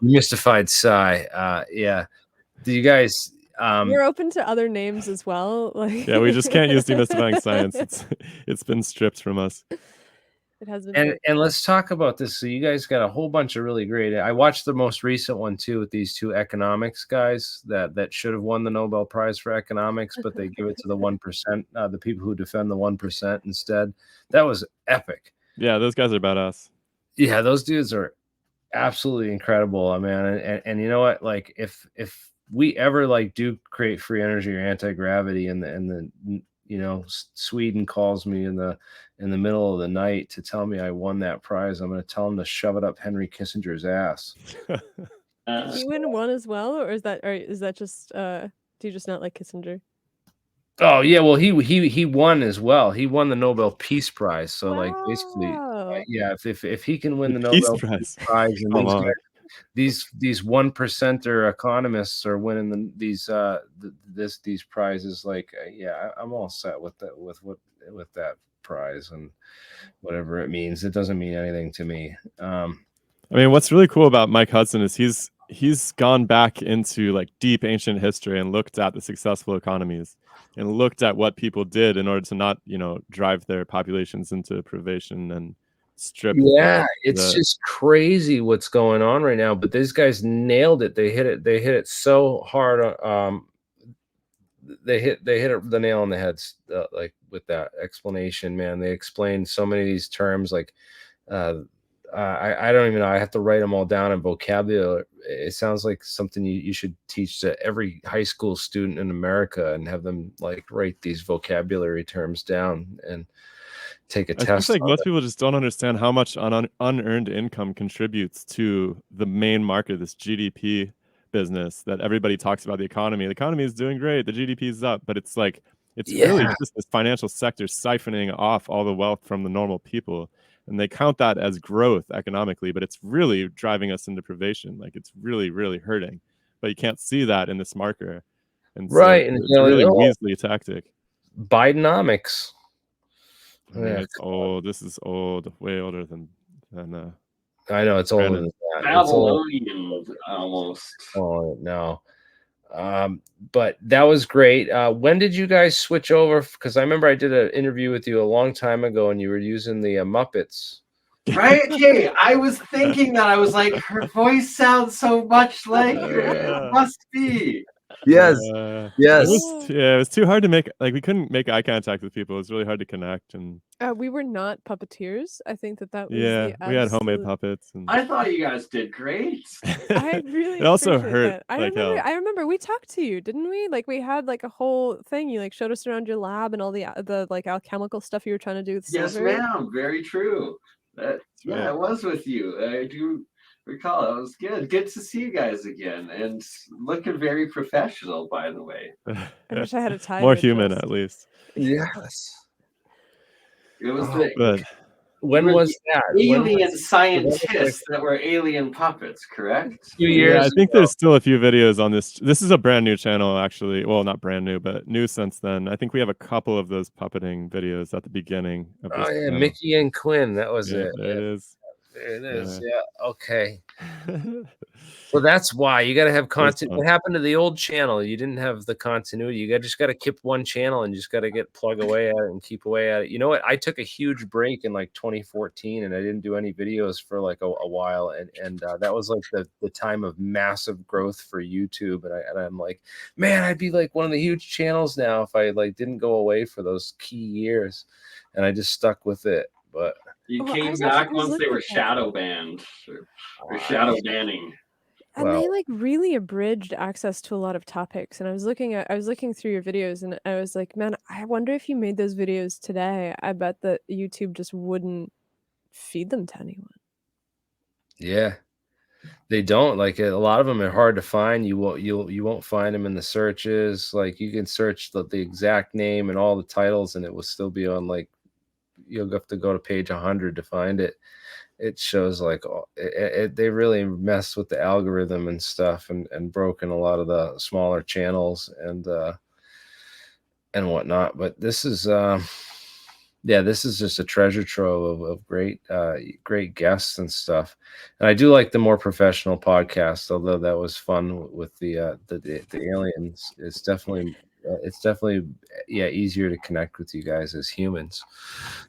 Mystified Sci. Yeah. Do you guys? We're open to other names as well. Like Yeah, we just can't use demystifying science. It's been stripped from us. It has been. And let's talk about this. So you guys got a whole bunch of really great. I watched the most recent one too with these two economics guys that should have won the Nobel Prize for economics, but they give it to the 1%, the people who defend the 1% instead. That was epic. Yeah, those guys are badass. Yeah, those dudes are absolutely incredible, man. And you know what? Like if we ever like do create free energy or anti-gravity and the you know, Sweden calls me in the middle of the night to tell me I won that prize, I'm going to tell them to shove it up Henry Kissinger's ass. Did he win one as well, or is that just do you just not like Kissinger? Oh yeah, well he won as well. He won the Nobel Peace Prize. So like basically, yeah, if he can win the Nobel Peace Prize, and these 1%er economists are winning these prizes, like yeah, I'm all set with that with that prize and whatever it means. It doesn't mean anything to me. I mean, what's really cool about Mike Hudson is he's gone back into like deep ancient history and looked at the successful economies and looked at what people did in order to not, you know, drive their populations into privation and strip. Yeah, it's just crazy what's going on right now. But these guys nailed it. They hit it so hard. They hit the nail on the head, like with that explanation, man. They explained so many of these terms, like I don't even know. I have to write them all down in vocabulary. It sounds like something you should teach to every high school student in America and have them like write these vocabulary terms down and take a test. I think like most people just don't understand how much unearned income contributes to the main market, this GDP business that everybody talks about. The economy is doing great. The GDP is up, but it's like, it's really just this financial sector siphoning off all the wealth from the normal people. And they count that as growth economically, but it's really driving us into privation. Like it's really, really hurting, but you can't see that in this marker. And so and it's a really Weasley tactic. Bidenomics. Yeah, it's old. This is old, way older than I know it's older than that. Babylonian almost. Oh no. But that was great. When did you guys switch over? Because I remember I did an interview with you a long time ago and you were using the Muppets. Right? Okay, I was thinking that. I was like, her voice sounds so much like her. It must be. Yes. Yes. It was too hard to make, like we couldn't make eye contact with people. It was really hard to connect. And we were not puppeteers. I think that was we had homemade puppets. And I thought you guys did great. I really it also hurt. I remember we talked to you, didn't we? Like we had like a whole thing. You like showed us around your lab and all the like alchemical stuff you were trying to do with silver. Yes, ma'am. Very true. Yeah, I was with you. I do recall. It was good. Good to see you guys again, and looking very professional, by the way. I wish I had a tie. More human, at least. Yes. It was when was that? Alien scientists that were alien puppets, correct? A few years. Yeah, I think there's still a few videos on this. This is a brand new channel, actually. Well, not brand new, but new since then. I think we have a couple of those puppeting videos at the beginning of this channel. Mickey and Quinn. That was it. It is. It is. Yeah. Okay. Well, that's why you got to have content. What happened to the old channel? You didn't have the continuity. You just got to keep one channel and just got to plug away at it and keep away at it. You know what? I took a huge break in like 2014 and I didn't do any videos for like a while. And that was like the time of massive growth for YouTube. And I'm like, man, I'd be like one of the huge channels now if I like didn't go away for those key years. And I just stuck with it. But you came back once they were shadow banned or shadow banning. And they like really abridged access to a lot of topics. And I was looking through your videos and I was like, man, I wonder if you made those videos today. I bet that YouTube just wouldn't feed them to anyone. Yeah. They don't. Like a lot of them are hard to find. You won't find them in the searches. Like you can search the exact name and all the titles and it will still be on like you'll have to go to page 100 to find it. It shows like they really messed with the algorithm and stuff and broken a lot of the smaller channels and whatnot. But this is yeah, this is just a treasure trove of great great guests and stuff. And I do like the more professional podcast, although that was fun with the aliens. It's definitely yeah, easier to connect with you guys as humans.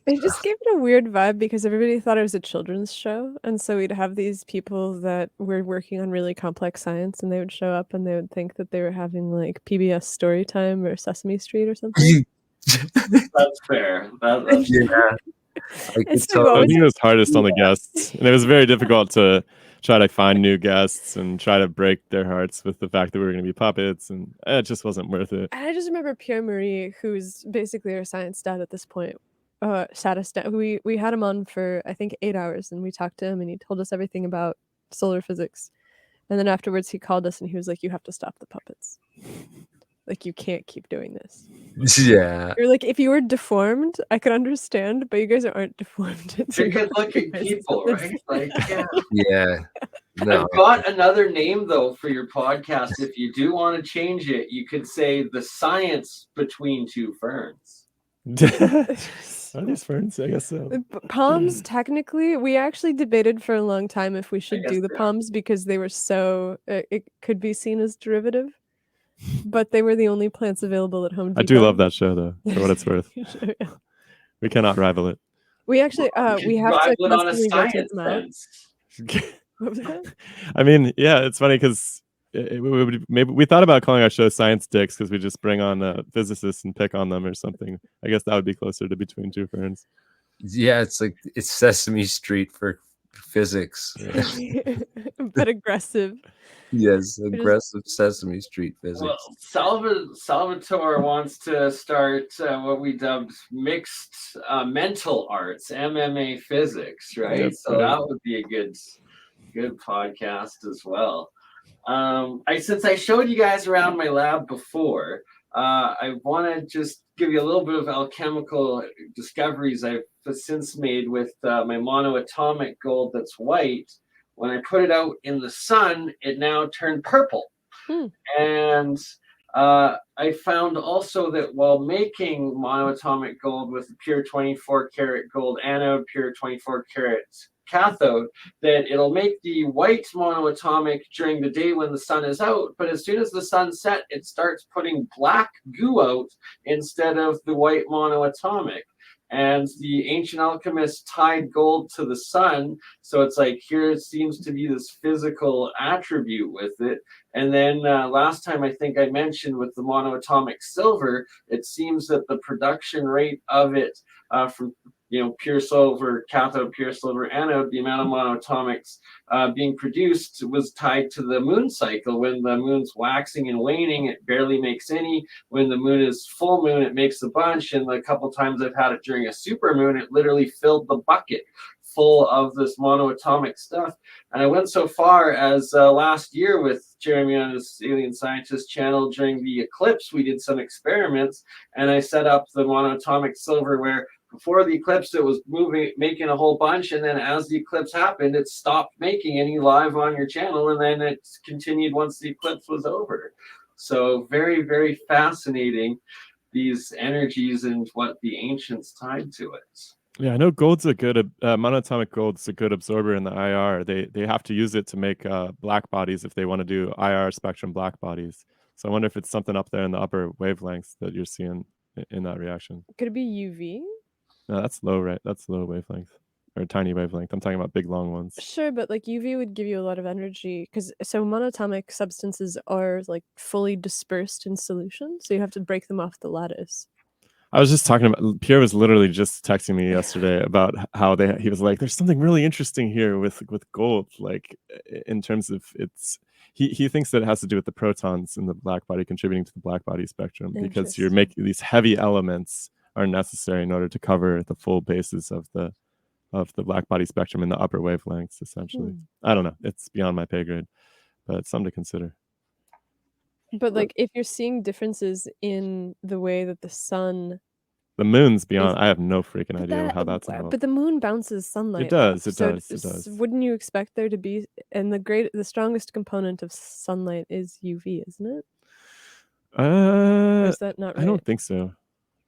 It just gave it a weird vibe because everybody thought it was a children's show, and so we'd have these people that were working on really complex science, and they would show up and they would think that they were having like PBS Storytime or Sesame Street or something. That's fair. That's Yeah, I could So what I was think it? it was hardest on the guests, and it was very difficult to try to find new guests and try to break their hearts with the fact that we were going to be puppets, and it just wasn't worth it. I just remember Pierre Marie, who's basically our science dad at this point. Saddest dad. We had him on for I think 8 hours, and we talked to him, and he told us everything about solar physics. And then afterwards, he called us, and he was like, "You have to stop the puppets. Like, you can't keep doing this." Yeah. You're like, if you were deformed, I could understand, but you guys aren't deformed. They're good-looking people, right? Like, yeah. Yeah. No. I've got another name though for your podcast. If you do want to change it, you could say The Science Between Two Ferns. Are these ferns? I guess so. Palms, technically, we actually debated for a long time if we should guess do the they are. palms because they were so it could be seen as derivative, but they were the only plants available at Home Depot. I do love that show though, for what it's worth. Yeah. We cannot rival it. We actually we have to Rival it on a constantly rotate science them out. sense. What was that? I mean, yeah, it's funny because maybe we thought about calling our show Science Dicks because we just bring on physicists and pick on them or something. I guess that would be closer to Between Two Ferns. Yeah, it's like it's Sesame Street for physics. But aggressive. Yes, aggressive Sesame Street physics. Well, Salvatore wants to start what we dubbed mixed mental arts, MMA physics, right? Yep. So that would be a good podcast as well. Since I showed you guys around my lab before, I want to just give you a little bit of alchemical discoveries I've since made with my monoatomic gold that's white. When I put it out in the sun, it now turned purple. And I found also that while making monoatomic gold with a pure 24 karat gold anode, pure 24 karat cathode, that it'll make the white monoatomic during the day when the sun is out, but as soon as the sun set, it starts putting black goo out instead of the white monoatomic. And the ancient alchemists tied gold to the sun, so it's like here seems to be this physical attribute with it. And then last time I think I mentioned with the monoatomic silver, it seems that the production rate of it from pure silver cathode, pure silver anode, the amount of monoatomics being produced was tied to the moon cycle. When the moon's waxing and waning, it barely makes any. When the moon is full moon, it makes a bunch. And the couple times I've had it during a super moon, it literally filled the bucket full of this monoatomic stuff. And I went so far as last year with Jeremy on his Alien Scientist channel during the eclipse, we did some experiments, and I set up the monoatomic silver where before the eclipse, it was making a whole bunch, and then as the eclipse happened, it stopped making any live on your channel, and then it continued once the eclipse was over. So very, very fascinating, these energies and what the ancients tied to it. Yeah, I know gold's a good monatomic gold's a good absorber in the IR. They have to use it to make black bodies if they want to do IR spectrum black bodies. So I wonder if it's something up there in the upper wavelengths that you're seeing in that reaction. Could it be UV? No, that's low, right? That's low wavelength or tiny wavelength. I'm talking about big long ones. Sure, but like UV would give you a lot of energy because so monatomic substances are like fully dispersed in solution, so you have to break them off the lattice. I was just talking about Pierre was literally just texting me yesterday about how he was like, there's something really interesting here with gold, like in terms of he thinks that it has to do with the protons in the black body contributing to the black body spectrum because you're making these heavy elements are necessary in order to cover the full bases of the black body spectrum in the upper wavelengths, essentially. I don't know. It's beyond my pay grade, but it's something to consider. But like if you're seeing differences in the way that the moon's beyond, I have no freaking idea how that's involved. But the moon bounces sunlight. It does. Wouldn't you expect there to be, and the strongest component of sunlight is UV, isn't it? Or is that not right? I don't think so.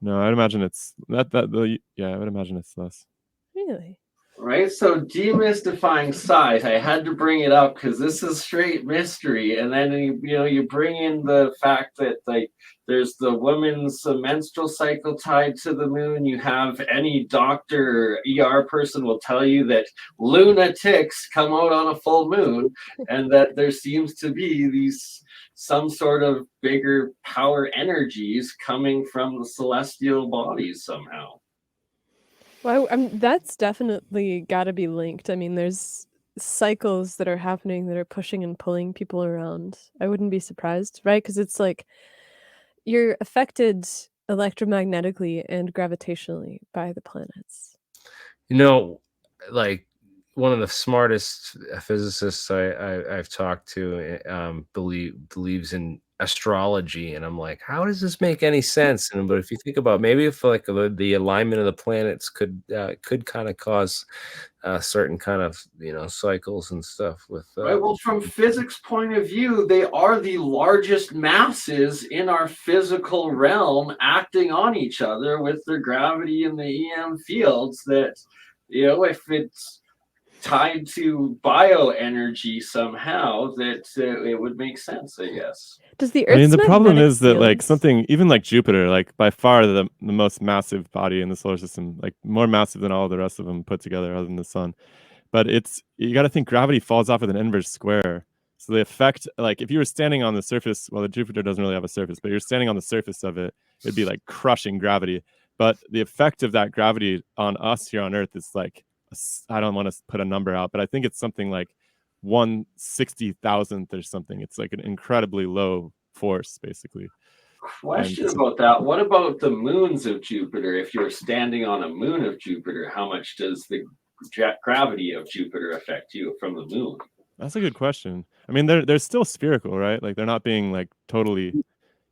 No, I'd imagine it's yeah, I would imagine it's less. Really? Right, so demystifying size, I had to bring it up because this is straight mystery, and then you bring in the fact that like there's the woman's menstrual cycle tied to the moon. You have any doctor, ER person will tell you that lunatics come out on a full moon, and that there seems to be these some sort of bigger power energies coming from the celestial bodies somehow. Well, that's definitely got to be linked. I mean, there's cycles that are happening that are pushing and pulling people around. I wouldn't be surprised, right? Because it's like you're affected electromagnetically and gravitationally by the planets. You know, like one of the smartest physicists I've talked to believes in astrology, and I'm like, how does this make any sense? And but if you think about maybe if like the alignment of the planets could kind of cause certain kind of cycles and stuff with Right. Well, from physics point of view, they are the largest masses in our physical realm acting on each other with their gravity and the EM fields that, if it's tied to bioenergy somehow, that it would make sense, I guess. Does the I mean, Earth's the problem magnetic is that like fields- something even like Jupiter, like by far the most massive body in the solar system, like more massive than all the rest of them put together, other than the sun. But you got to think gravity falls off with an inverse square. So the effect, like if you were standing on the surface, well, the Jupiter doesn't really have a surface, but you're standing on the surface of it, it'd be like crushing gravity. But the effect of that gravity on us here on Earth is like, I don't want to put a number out, but I think it's something like 1/60,000th or something. It's like an incredibly low force, basically. Question about that. What about the moons of Jupiter? If you're standing on a moon of Jupiter, how much does the gravity of Jupiter affect you from the moon? That's a good question. I mean, they're still spherical, right? Like they're not being like totally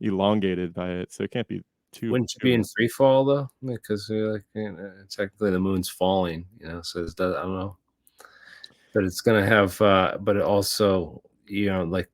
elongated by it, so it can't be too. Wouldn't you be in free fall though? Because technically the moon's falling, so I don't know. But it's gonna have, but it also, like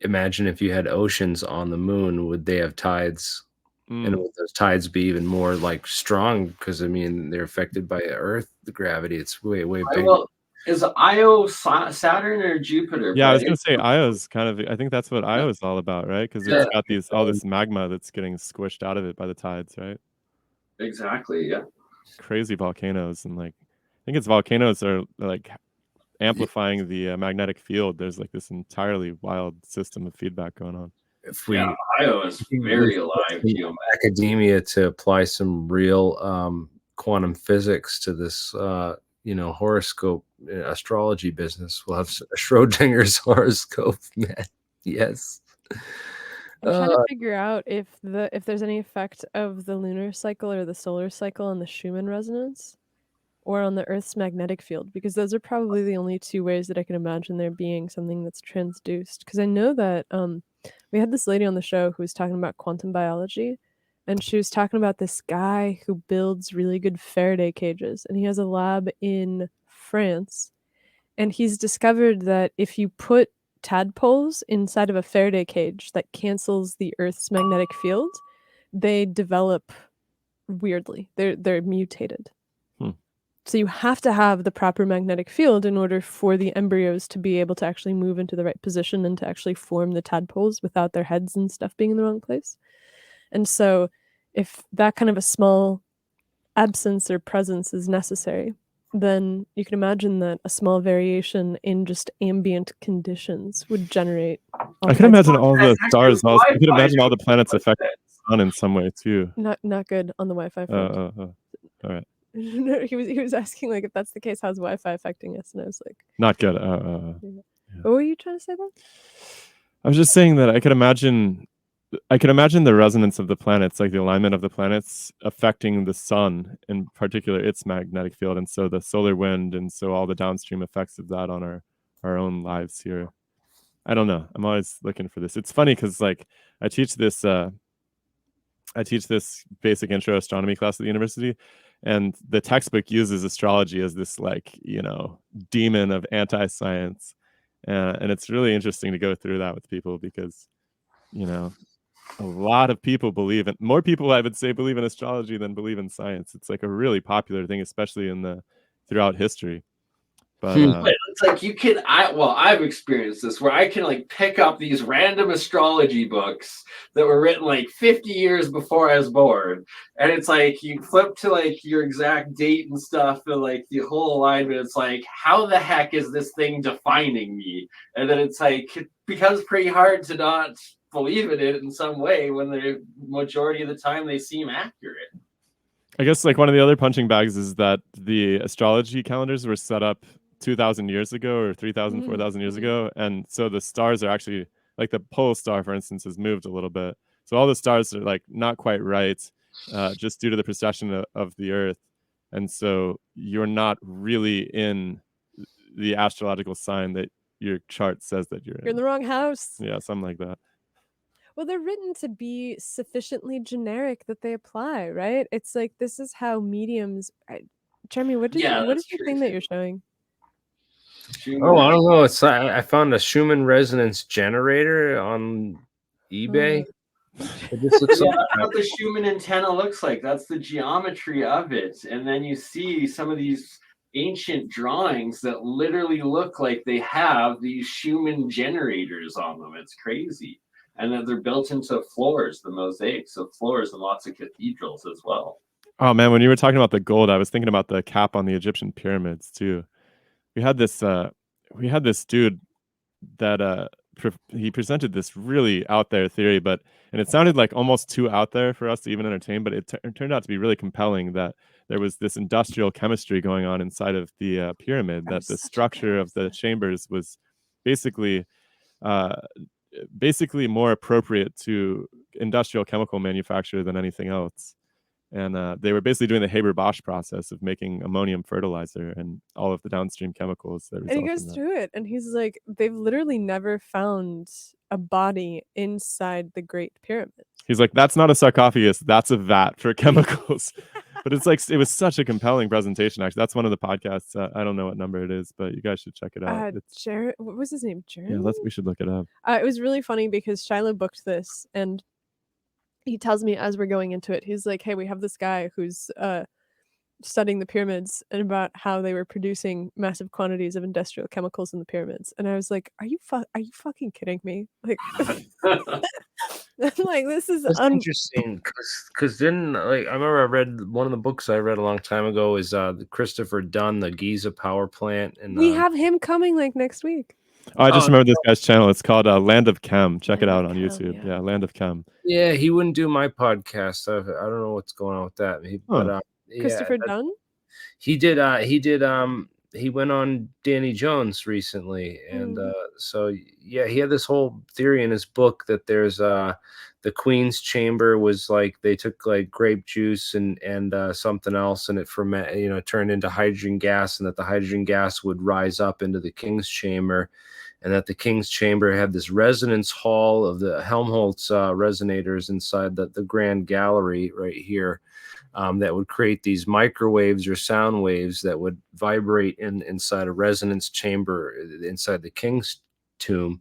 imagine if you had oceans on the moon, would they have tides? And would those tides be even more like strong? Because I mean, they're affected by Earth, the gravity. It's way bigger. Well, is Io Saturn or Jupiter? Yeah, I was gonna say Io's kind of. I think that's what Io is all about, right? Because it's got all this magma that's getting squished out of it by the tides, right? Exactly. Yeah. Crazy volcanoes, and like I think it's volcanoes are like amplifying the magnetic field. There's like this entirely wild system of feedback going on. If we Io is very alive. Academia to apply some real quantum physics to this horoscope astrology business, we'll have Schrodinger's horoscope, man. Yes. I'm trying to figure out if there's any effect of the lunar cycle or the solar cycle on the Schumann resonance or on the Earth's magnetic field, because those are probably the only two ways that I can imagine there being something that's transduced. Because I know that we had this lady on the show who was talking about quantum biology, and she was talking about this guy who builds really good Faraday cages, and he has a lab in France, and he's discovered that if you put tadpoles inside of a Faraday cage that cancels the Earth's magnetic field, they develop weirdly. They're mutated. So you have to have the proper magnetic field in order for the embryos to be able to actually move into the right position and to actually form the tadpoles without their heads and stuff being in the wrong place. And so if that kind of a small absence or presence is necessary, then you can imagine that a small variation in just ambient conditions would generate. I can imagine all the stars. I can imagine all the planets affect the sun in some way too. Not good on the Wi-Fi front. All right. No, he was asking like if that's the case, how's Wi-Fi affecting us? And I was like, not good. Yeah. What were you trying to say then? I was just saying that I could imagine the resonance of the planets, like the alignment of the planets affecting the sun, in particular its magnetic field, and so the solar wind, and so all the downstream effects of that on our own lives here. I don't know. I'm always looking for this. It's funny because like I teach this basic intro astronomy class at the university, and the textbook uses astrology as this like demon of anti-science, and it's really interesting to go through that with people because a lot of people believe in, more people I would say believe in astrology than believe in science. It's like a really popular thing, especially throughout history. But But it's like I've experienced this where I can like pick up these random astrology books that were written like 50 years before I was born, and it's like you flip to like your exact date and stuff and like the whole alignment. It's like, how the heck is this thing defining me? And then it's like it becomes pretty hard to not believe in it in some way when the majority of the time they seem accurate. I guess like one of the other punching bags is that the astrology calendars were set up 2,000 years ago or 3,000, 4,000 years ago. And so the stars are actually, like the pole star, for instance, has moved a little bit. So all the stars are like not quite right, just due to the precession of the Earth. And so you're not really in the astrological sign that your chart says that you're in the wrong house. Yeah, something like that. Well, they're written to be sufficiently generic that they apply, right? It's like this is how mediums. Jeremy, what is the thing that you're showing? Oh, I don't know. It's I found a Schumann resonance generator on eBay. This looks like that's what the Schumann antenna looks like. That's the geometry of it. And then you see some of these ancient drawings that literally look like they have these Schumann generators on them. It's crazy. And then they're built into floors, the mosaics of floors in lots of cathedrals as well. Oh man, when you were talking about the gold, I was thinking about the cap on the Egyptian pyramids too. We had this dude that he presented this really out there theory, and it sounded like almost too out there for us to even entertain, but it turned out to be really compelling that there was this industrial chemistry going on inside of the pyramid, that the structure of the chambers was basically more appropriate to industrial chemical manufacture than anything else. And they were basically doing the Haber-Bosch process of making ammonium fertilizer and all of the downstream chemicals that result. And he goes through it, and he's like, they've literally never found a body inside the Great Pyramid. He's like, that's not a sarcophagus, that's a vat for chemicals. But it's like, it was such a compelling presentation, actually. That's one of the podcasts. I don't know what number it is, but you guys should check it out. What was his name? Jeremy? Yeah, we should look it up. It was really funny because Shiloh booked this, and he tells me as we're going into it, he's like, hey, we have this guy who's studying the pyramids and about how they were producing massive quantities of industrial chemicals in the pyramids. And I was like, are you fucking kidding me? Like, I'm like, this is interesting because then, like, I remember I read one of the books I read a long time ago is Christopher Dunn, the Giza power plant, and we have him coming like next week. Oh, I just remember this guy's channel. It's called Land of Chem. Check it out on YouTube. Yeah, Land of Chem. Yeah, he wouldn't do my podcast. I don't know what's going on with that. Christopher Dunn? He went on Danny Jones recently, and so yeah, he had this whole theory in his book that there's the Queen's chamber was like they took like grape juice and something else, and it turned into hydrogen gas, and that the hydrogen gas would rise up into the King's chamber, and that the King's chamber had this resonance hall of the Helmholtz resonators inside the Grand Gallery right here. That would create these microwaves or sound waves that would vibrate inside a resonance chamber inside the King's tomb,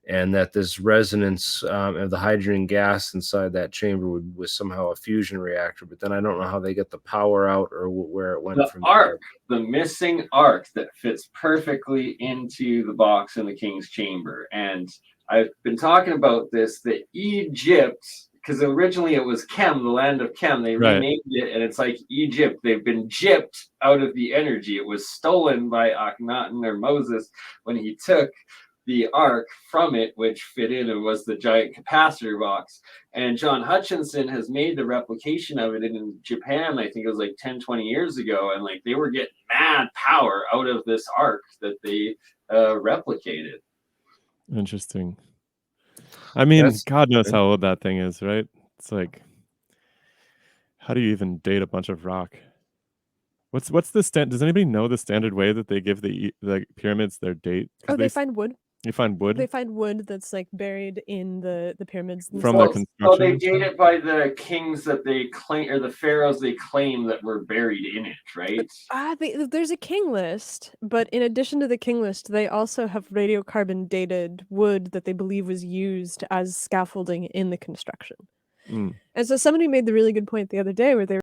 and that this resonance of the hydrogen gas inside that chamber was somehow a fusion reactor. But then I don't know how they get the power out or where it went from there. The missing arc that fits perfectly into the box in the King's chamber. And I've been talking about this, that Egypt, because originally it was Chem, the land of Chem. They renamed it, and it's like Egypt. They've been gypped out of the energy. It was stolen by Akhenaten or Moses when he took the ark from it, which fit in and was the giant capacitor box. And John Hutchinson has made the replication of it in Japan. I think it was like 10, 20 years ago. And like they were getting mad power out of this ark that they replicated. Interesting. I mean, God knows how old that thing is, right? It's like, how do you even date a bunch of rock? What's the does anybody know the standard way that they give the pyramids their date? They find wood. You find wood They find wood that's like buried in the pyramids from their themselves. So they construction. date it by the kings that they claim, or the pharaohs they claim that were buried in it, right? There's a king list, but in addition to the king list, they also have radiocarbon dated wood that they believe was used as scaffolding in the construction. Mm. And so somebody made the really good point the other day where they